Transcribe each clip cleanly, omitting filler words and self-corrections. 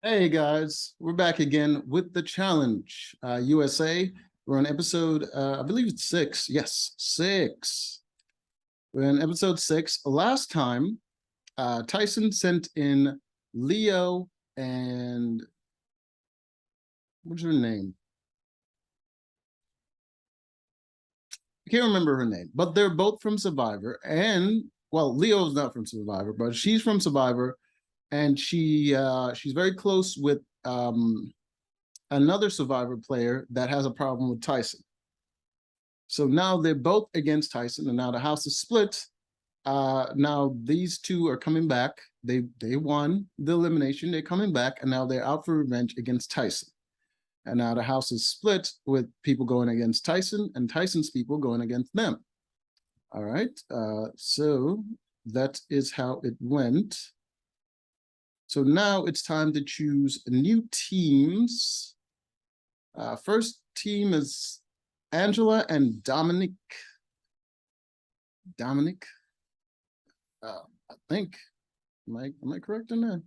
Hey guys, we're back again with the challenge. USA, we're on episode, I believe it's 6. Yes, 6. We're in episode 6. Last time, Tyson sent in Leo and what's her name? I can't remember her name, but they're both from Survivor. And well, Leo's not from Survivor, but she's from Survivor, and she's very close with another Survivor player that has a problem with Tyson. So now they're both against Tyson, and now the house is split. Now these two are coming back. They won the elimination. They're coming back, and now they're out for revenge against Tyson. And now the house is split with people going against Tyson and Tyson's people going against them. All right. So that is how it went. So now it's time to choose new teams. First team is Angela and Dominic. I think. Am I correct in that?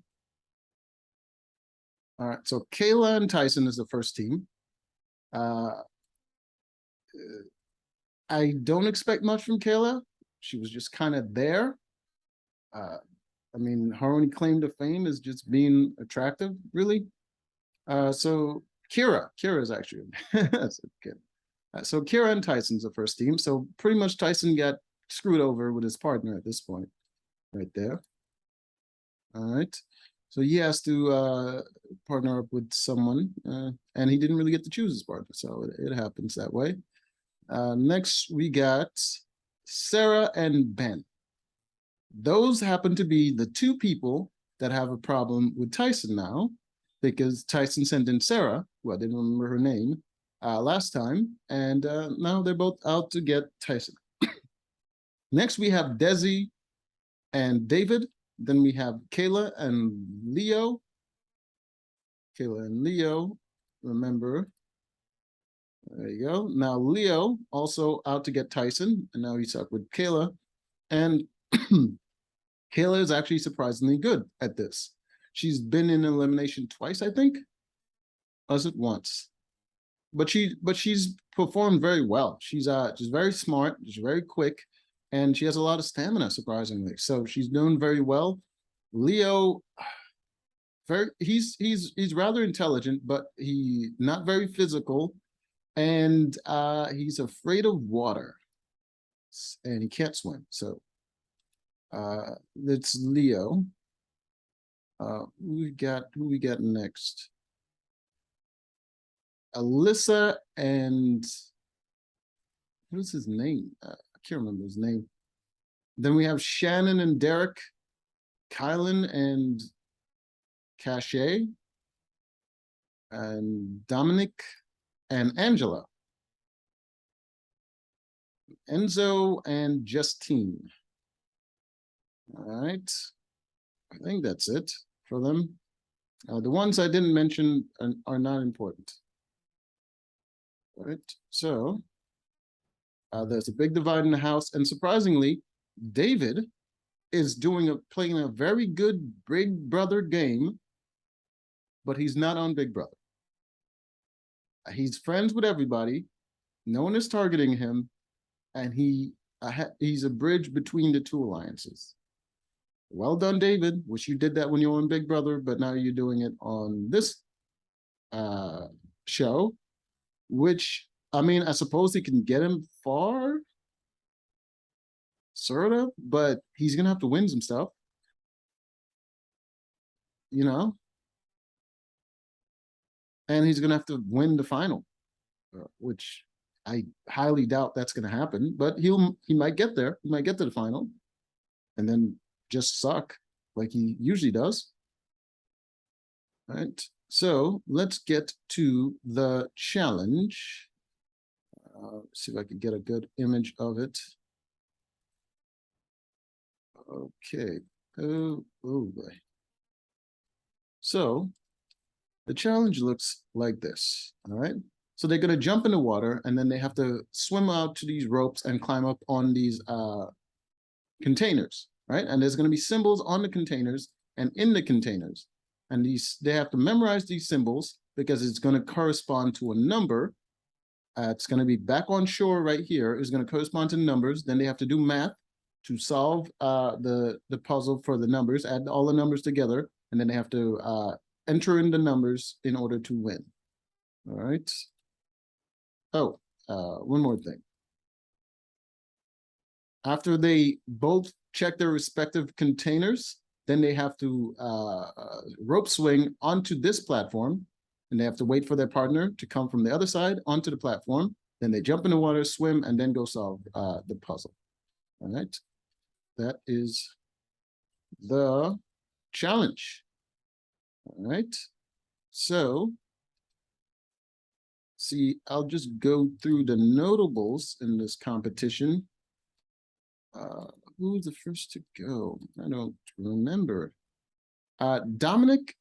All right, so Kayla and Tyson is the first team. I don't expect much from Kayla. She was just kind of there. I mean, her only claim to fame is just being attractive, really. So Kira is actually that's good. So Kira and Tyson's the first team. So pretty much Tyson got screwed over with his partner at this point, right there. All right. So he has to partner up with someone, and he didn't really get to choose his partner. So it happens that way. Next, we got Sarah and Ben. Those happen to be the two people that have a problem with Tyson now, because Tyson sent in Sarah, who I didn't remember her name, last time, and now they're both out to get Tyson. Next, we have Desi and David. Then we have Kayla and Leo. Remember. There you go. Now Leo also out to get Tyson, and now he's up with Kayla. And Kayla is actually surprisingly good at this. She's been in elimination twice, I think. Was it once? But she's performed very well. She's very smart, she's very quick, and she has a lot of stamina, surprisingly. So she's doing very well. Leo, he's rather intelligent, but he not very physical, and he's afraid of water, and he can't swim. So it's Leo. Who we got next? Alyssa and what is his name? I can't remember his name. Then we have Shannon and Derek, Kylan and Cachet, and Dominic and Angela, Enzo and Justine. All right, I think that's it for them. The ones I didn't mention are not important. All right, so there's a big divide in the house, and surprisingly, David is playing a very good Big Brother game, but he's not on Big Brother. He's friends with everybody. No one is targeting him, and he's a bridge between the two alliances. Well done, David. Wish you did that when you were on Big Brother, but now you're doing it on this show, which, I mean, I suppose he can get him far, sort of, but he's going to have to win some stuff, you know? And he's going to have to win the final, which I highly doubt that's going to happen, but he might get there. He might get to the final and then just suck like he usually does. All right, so let's get to the challenge. See if I can get a good image of it. Okay. Oh boy. So the challenge looks like this. All right. So they're going to jump in the water, and then they have to swim out to these ropes and climb up on these containers, right? And there's going to be symbols on the containers and in the containers. and they have to memorize these symbols because it's going to correspond to a number. It's going to be back on shore right here. It's going to correspond to numbers. Then they have to do math to solve the puzzle for the numbers, add all the numbers together, and then they have to enter in the numbers in order to win. All right. Oh, one more thing. After they both check their respective containers, then they have to rope swing onto this platform, and they have to wait for their partner to come from the other side onto the platform. Then they jump in the water, swim, and then go solve the puzzle. All right. That is the challenge. All right. So, see, I'll just go through the notables in this competition. Who was the first to go? I don't remember. Dominic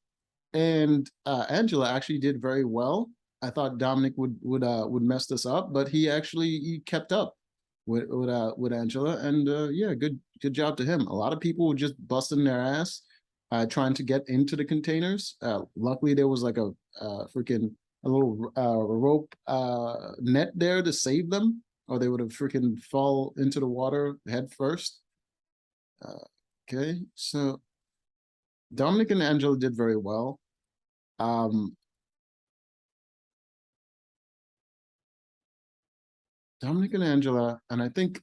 and Angela actually did very well. I thought Dominic would mess this up, but he kept up with Angela, and yeah, good job to him. A lot of people were just busting their ass trying to get into the containers. Luckily, there was like a little rope net there to save them, or they would have freaking fall into the water head first. Okay, so Dominic and Angela did very well. Dominic and Angela, and I think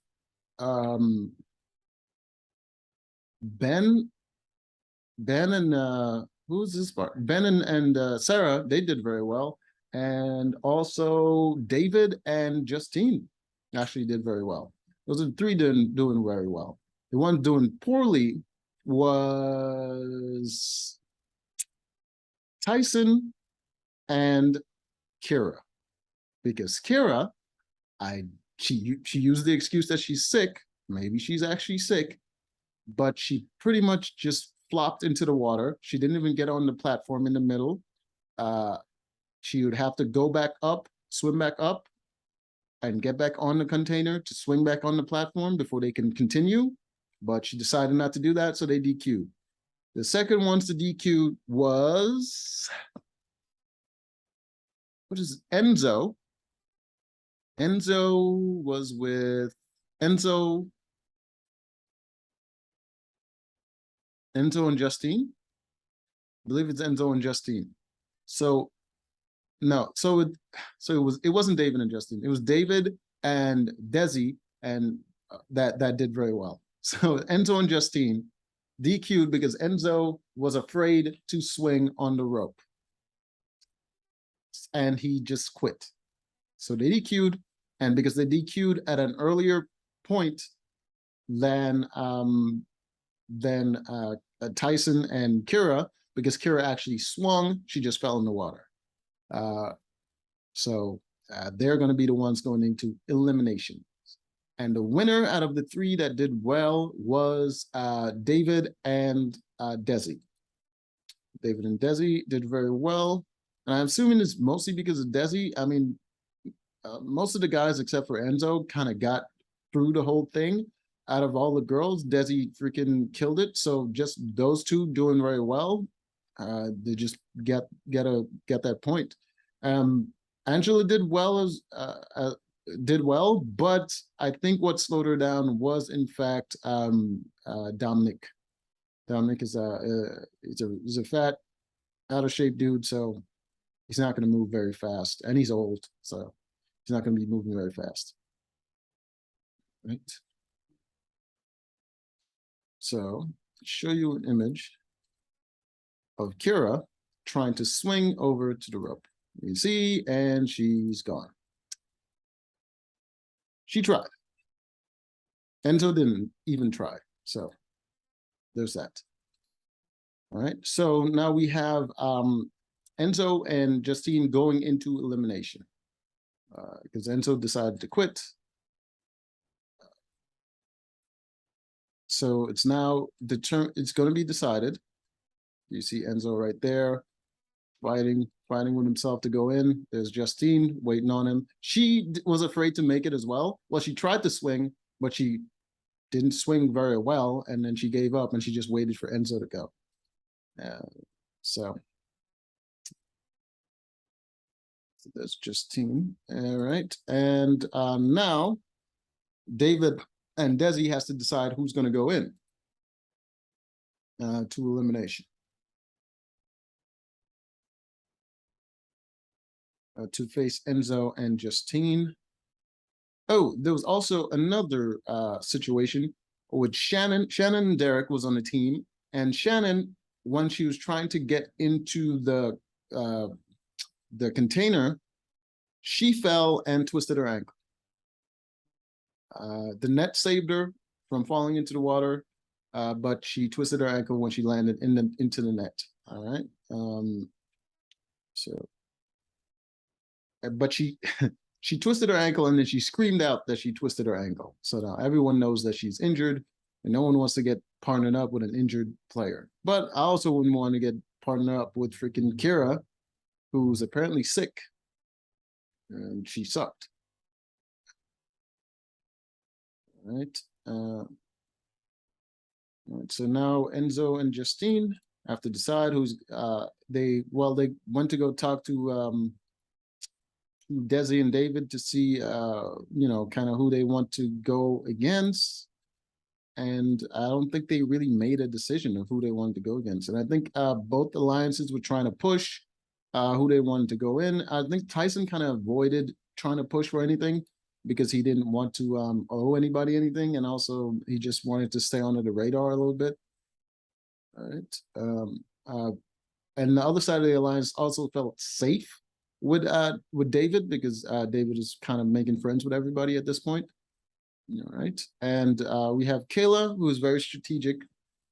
Ben and who's this part? Ben and Sarah, they did very well. And also David and Justine actually did very well. Those are the three doing very well. The one doing poorly was Tyson and Kira, because Kira, she used the excuse that she's sick. Maybe she's actually sick, but she pretty much just flopped into the water. She didn't even get on the platform in the middle. She would have to go back up, swim back up, and get back on the container to swing back on the platform before they can continue. But she decided not to do that, so they DQ'd. The second one's to DQ was, what is it? Enzo. Enzo was with Enzo and Justine. I believe it's Enzo and Justine. So no, so it wasn't David and Justine. It was David and Desi, and that did very well. So Enzo and Justine DQ'd because Enzo was afraid to swing on the rope, and he just quit. So they DQ'd, and because they DQ'd at an earlier point than Tyson and Kira, because Kira actually swung, she just fell in the water. So they're going to be the ones going into elimination. And the winner out of the three that did well was David and Desi. David and Desi did very well. And I'm assuming it's mostly because of Desi. I mean, most of the guys except for Enzo kind of got through the whole thing. Out of all the girls, Desi freaking killed it. So just those two doing very well. They just get that point. Angela did well but I think what slowed her down was in fact Dominic. Dominic is he's a fat, out of shape dude, so he's not going to move very fast, and he's old, so he's not going to be moving very fast. Right. So show you an image of Kira trying to swing over to the rope. You can see, and she's gone. She tried. Enzo didn't even try. So there's that. All right. So now we have Enzo and Justine going into elimination because Enzo decided to quit. So it's now it's going to be decided. You see Enzo right there, fighting with himself to go in. There's Justine waiting on him. She was afraid to make it as well. Well, she tried to swing, but she didn't swing very well, and then she gave up, and she just waited for Enzo to go. So that's Justine. All right. And now David and Desi has to decide who's going to go in to elimination. To face Enzo and Justine. Oh, there was also another situation with Shannon. Shannon and Derek was on the team, and Shannon, when she was trying to get into the container, she fell and twisted her ankle. The net saved her from falling into the water, but she twisted her ankle when she landed into the net. All right. So, but she she twisted her ankle and then she screamed out that she twisted her ankle. So now everyone knows that she's injured, and no one wants to get partnered up with an injured player. But I also wouldn't want to get partnered up with freaking Kira, who's apparently sick, and she sucked. All right. All right. So now Enzo and Justine have to decide who's they went to go talk to Desi and David to see kind of who they want to go against. And I don't think they really made a decision of who they wanted to go against. And I think both alliances were trying to push who they wanted to go in. I think Tyson kind of avoided trying to push for anything because he didn't want to owe anybody anything. And also he just wanted to stay under the radar a little bit. All right. And the other side of the alliance also felt safe with David because David is kind of making friends with everybody at this point. All right. And we have Kayla, who is very strategic,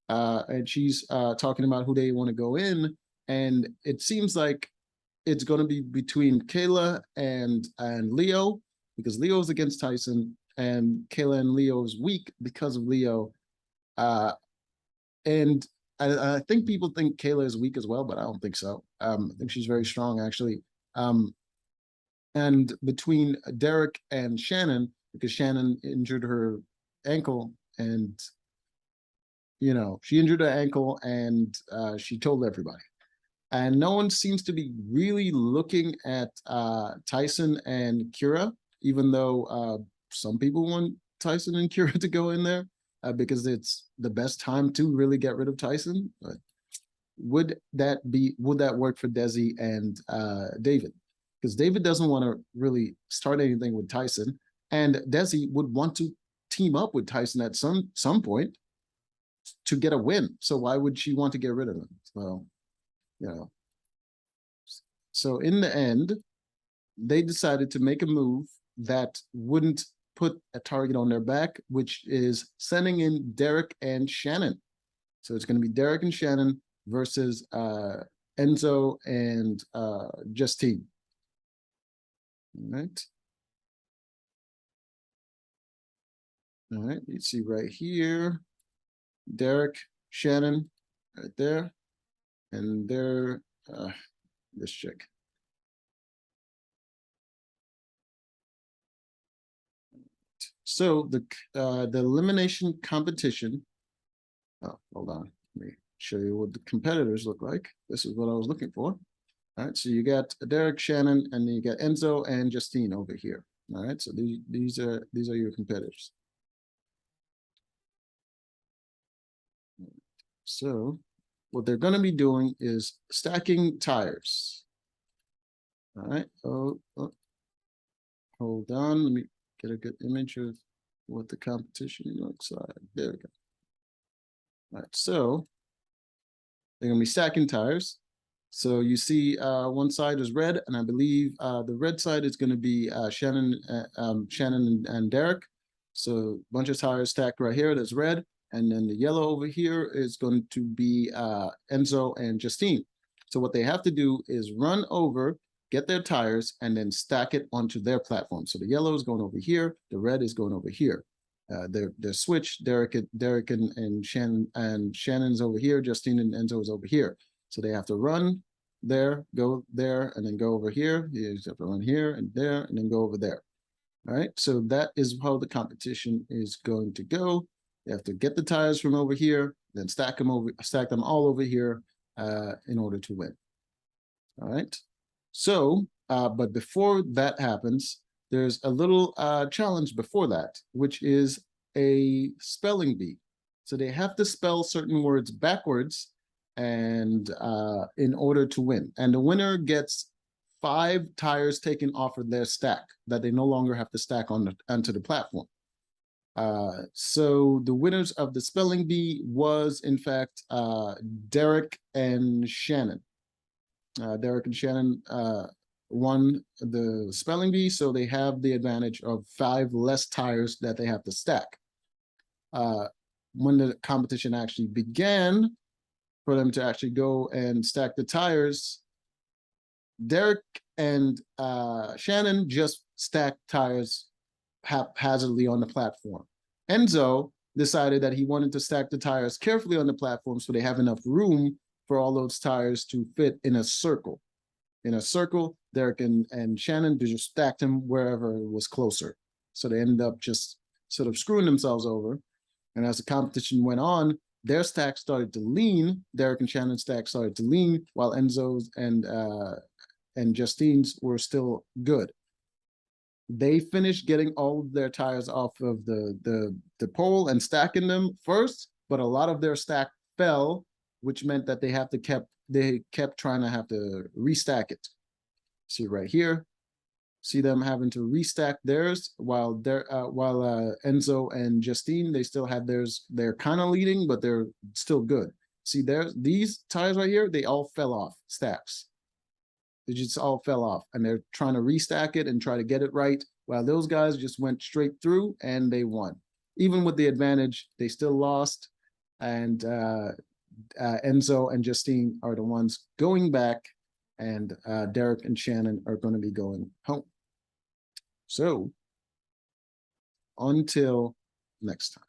and she's talking about who they want to go in. And it seems like it's going to be between Kayla and Leo, because Leo's against Tyson, and Kayla and Leo is weak because of Leo. And I think people think Kayla is weak as well, but I don't think so. I think she's very strong, actually. And between Derek and Shannon, because Shannon injured her ankle, and she injured her ankle, and she told everybody. And no one seems to be really looking at Tyson and Kira, even though some people want Tyson and Kira to go in there because it's the best time to really get rid of Tyson. But would that work for Desi and David? Because David doesn't want to really start anything with Tyson, and Desi would want to team up with Tyson at some point to get a win. So why would she want to get rid of him? Well, so in the end, they decided to make a move that wouldn't put a target on their back, which is sending in Derek and Shannon. So it's going to be Derek and Shannon versus Enzo and Justine. All right. All right, you see right here, Derek, Shannon, right there, and there, let's check. So the elimination competition. Oh, hold on. Let me show you what the competitors look like. This is what I was looking for. All right, so you got Derek, Shannon, and then you got Enzo and Justine over here. All right, so these are your competitors. So what they're going to be doing is stacking tires. All right. Oh, hold on. Let me get a good image of what the competition looks like. There we go. All right. So they're going to be stacking tires. So you see one side is red, and I believe the red side is going to be Shannon and Derek. So a bunch of tires stacked right here that's red. And then the yellow over here is going to be Enzo and Justine. So what they have to do is run over, get their tires, and then stack it onto their platform. So the yellow is going over here, the red is going over here. They're switched. Derek and Shannon's over here, Justine and Enzo is over here. So they have to run there, go there, and then go over here. You have to run here and there, and then go over there. All right. So that is how the competition is going to go. You have to get the tires from over here, then stack them all over here, in order to win. All right. So, but before that happens, there's a little challenge before that, which is a spelling bee. So they have to spell certain words backwards and in order to win. And the winner gets 5 tires taken off of their stack that they no longer have to stack onto the platform. So the winners of the spelling bee was, in fact, Derek and Shannon. Derek and Shannon won the spelling bee, so they have the advantage of 5 less tires that they have to stack. When the competition actually began, for them to actually go and stack the tires, Derek and Shannon just stacked tires haphazardly on the platform. Enzo decided that he wanted to stack the tires carefully on the platform so they have enough room for all those tires to fit in a circle. In a circle, Derek and Shannon just stacked them wherever it was closer. So they ended up just sort of screwing themselves over. And as the competition went on, their stack started to lean. Derek and Shannon's stack started to lean, while Enzo's and Justine's were still good. They finished getting all of their tires off of the pole and stacking them first, but a lot of their stack fell, which meant that they kept trying to have to restack it. See right here, see them having to restack theirs while Enzo and Justine, they still had theirs. They're kind of leading, but they're still good. See these tires right here, they all fell off stacks. They just all fell off, and they're trying to restack it and try to get it right, while those guys just went straight through and they won. Even with the advantage, they still lost, and Enzo and Justine are the ones going back, and Derek and Shannon are going to be going home. So, until next time.